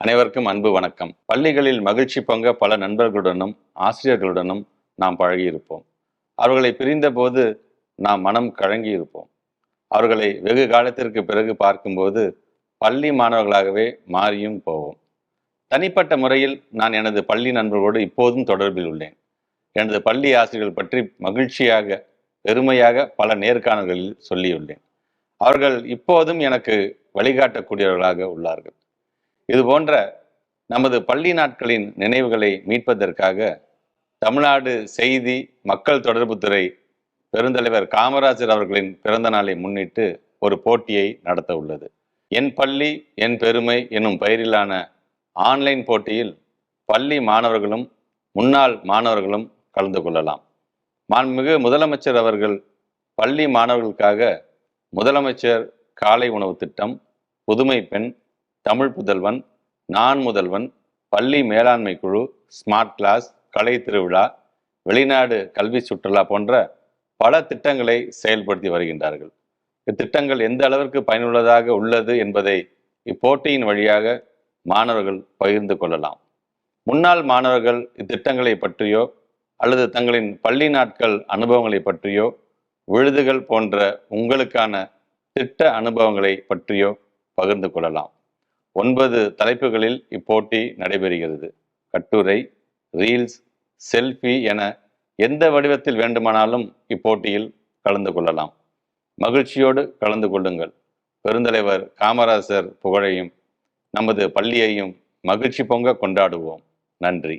அனைவருக்கும் அன்பு வணக்கம். பள்ளிகளில் மகிழ்ச்சி பொங்க பல நண்பர்களுடனும் ஆசிரியர்களுடனும் நாம் பழகியிருப்போம். அவர்களை பிரிந்தபோது நாம் மனம் கலங்கியிருப்போம். அவர்களை வெகு காலத்திற்கு பிறகு பார்க்கும்போது பள்ளி மாணவர்களாகவே மாறியும் போவோம். தனிப்பட்ட முறையில் நான் எனது பள்ளி நண்பர்களோடு இப்போதும் தொடர்பில் உள்ளேன். எனது பள்ளி ஆசிரியர்கள் பற்றி மகிழ்ச்சியாக பெருமையாக பல நேர்காணல்களில் சொல்லியுள்ளேன். அவர்கள் இப்போதும் எனக்கு வழிகாட்டக்கூடியவர்களாக உள்ளார்கள். இது போன்ற நமது பள்ளி நாட்களின் நினைவுகளை மீட்பதற்காக தமிழ்நாடு செய்தி மக்கள் தொடர்புத்துறை பெருந்தலைவர் காமராஜர் அவர்களின் பிறந்த நாளை முன்னிட்டு ஒரு போட்டியை நடத்த உள்ளது. என் பள்ளி என் பெருமை எனும் பெயரிலான ஆன்லைன் போட்டியில் பள்ளி மாணவர்களும் முன்னாள் மாணவர்களும் கலந்து கொள்ளலாம். மாண்புமிகு முதலமைச்சர் அவர்கள் பள்ளி மாணவர்களுக்காக முதலமைச்சர் காலை உணவு திட்டம், புதுமை பெண், தமிழ் புதல்வன், நான் முதல்வன், பள்ளி மேலாண்மை குழு, ஸ்மார்ட் கிளாஸ், கலை திருவிழா, வெளிநாடு கல்வி சுற்றுலா போன்ற பல திட்டங்களை செயல்படுத்தி வருகின்றார்கள். இத்திட்டங்கள் எந்த அளவிற்கு பயனுள்ளதாக உள்ளது என்பதை இப்போட்டியின் வழியாக மாணவர்கள் பகிர்ந்து கொள்ளலாம். முன்னாள் மாணவர்கள் இத்திட்டங்களை பற்றியோ அல்லது தங்களின் பள்ளி நாட்கள் அனுபவங்களை பற்றியோ, விழுதுகள் போன்ற உங்களுக்கான திட்ட அனுபவங்களை பற்றியோ பகிர்ந்து கொள்ளலாம். 9 தலைப்புகளில் இப்போட்டி நடைபெறுகிறது. கட்டுரை, ரீல்ஸ், செல்ஃபி என எந்த வடிவத்தில் வேண்டுமானாலும் இப்போட்டியில் கலந்து கொள்ளலாம். மகிழ்ச்சியோடு கலந்து கொள்ளுங்கள். பெருந்தலைவர் காமராஜர் புகழையும் நமது பள்ளியையும் மகிழ்ச்சி பொங்க கொண்டாடுவோம். நன்றி.